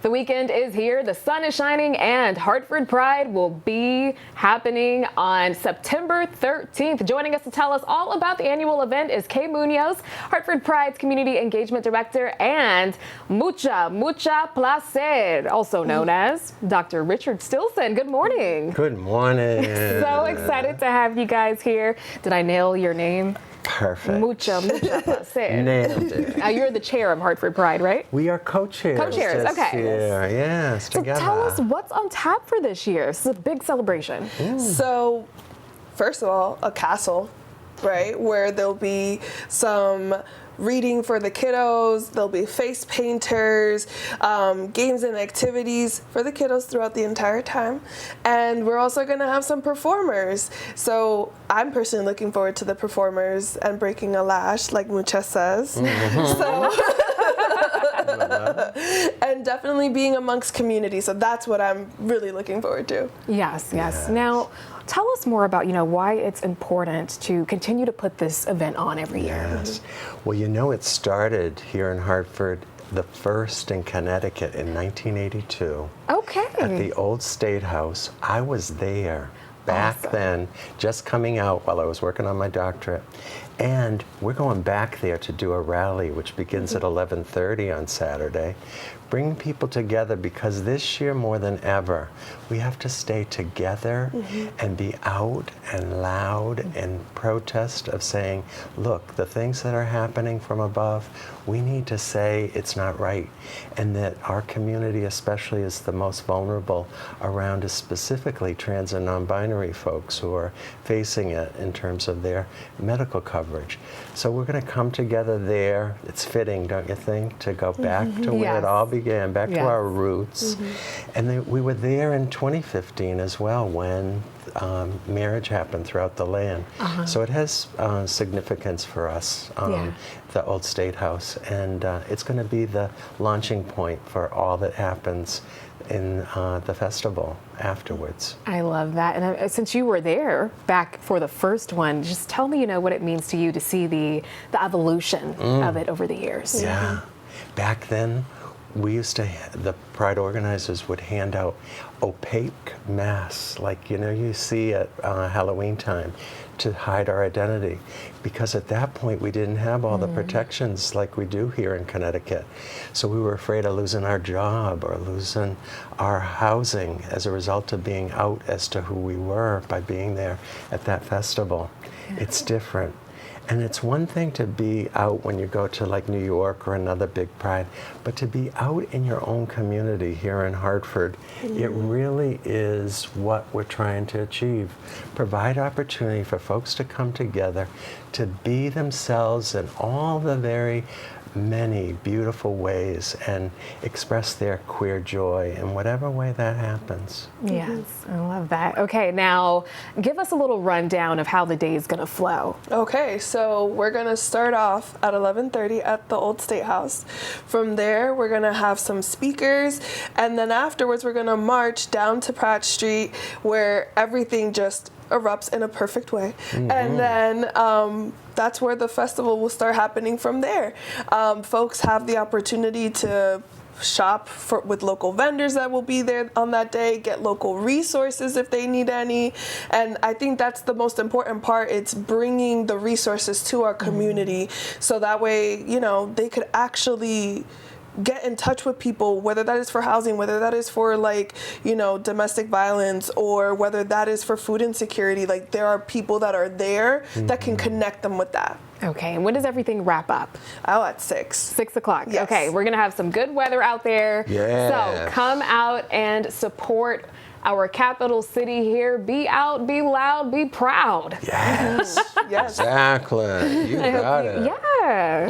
The weekend is here, the sun is shining, and Hartford Pride will be happening on September 13th. Joining us to tell us all about the annual event is Kay Munoz, Hartford Pride's Community Engagement Director, and Mucha Placer, also known as Dr. Richard Stilson. Good morning. Good morning. So excited to have you guys here. Did I nail your name? Perfect. Mucha Placer. Nailed it. You're the chair of Hartford Pride, right? We are co-chairs. Co-chairs, this okay. year. Yes, So together. tell us what's on tap for this year. This is a big celebration. So, first of all, a castle, right, where there'll be some reading for the kiddos, there'll be face painters, games and activities for the kiddos throughout the entire time. And we're also going to have some performers. So I'm personally looking forward to the performers and breaking a lash, like Mucha says. So and definitely being amongst community. So that's what I'm really looking forward to. Yes. Now, tell us more about, why it's important to continue to put this event on every year. Yes. Well, it started here in Hartford, the first in Connecticut in 1982. Okay. At the old State House. I was there back then, just coming out while I was working on my doctorate. And we're going back there to do a rally, which begins at 11:30 on Saturday. Bring people together, because this year more than ever, we have to stay together and be out and loud and protest of saying, look, the things that are happening from above, we need to say it's not right. And that our community especially is the most vulnerable around us, specifically trans and non-binary folks who are facing it in terms of their medical coverage. So we're going to come together there. It's fitting, don't you think, to go back to where it all began, back to our roots. And we were there in 2015 as well, when marriage happened throughout the land. So it has significance for us, the old State House. And it's going to be the launching point for all that happens in the festival afterwards. I love that. And since you were there back for the first one, just tell me, what it means to you to see the evolution of it over the years. Yeah. Back then, we used to, the Pride organizers would hand out opaque masks, like, you see at Halloween time, to hide our identity. Because at that point, we didn't have all the protections like we do here in Connecticut. So we were afraid of losing our job or losing our housing as a result of being out as to who we were by being there at that festival. It's different. And it's one thing to be out when you go to like New York or another big pride, but to be out in your own community here in Hartford, it really is what we're trying to achieve. Provide opportunity for folks to come together, to be themselves in all the very many beautiful ways and express their queer joy in whatever way that happens. Yes, I love that. Okay, now give us a little rundown of how the day is going to flow. Okay, so we're going to start off at 11:30 at the Old State House. From there, we're going to have some speakers, and then afterwards we're going to march down to Pratt Street, where everything just erupts in a perfect way. And then that's where the festival will start happening from there. Folks have the opportunity to shop with local vendors that will be there on that day, get local resources if they need any. And I think that's the most important part. It's bringing the resources to our community so that way, they could actually get in touch with people, whether that is for housing, whether that is for domestic violence, or whether that is for food insecurity. Like, there are people that are there that can connect them with that. Okay, and when does everything wrap up? Oh, at 6. 6 o'clock. Yes. Okay, we're gonna have some good weather out there. Yes. So come out and support our capital city here. Be out, be loud, be proud. Yes. Yes. Exactly. You got it. Yeah.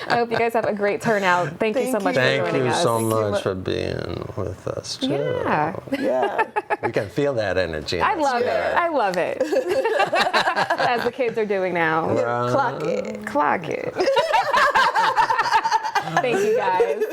I hope you guys have a great turnout. Thank you so much for Thank joining you us. so much for being with us too. Yeah. We can feel that energy. in I us. love it. I love it. As the kids are doing now. Right. Clock it. Clock it. Thank you guys.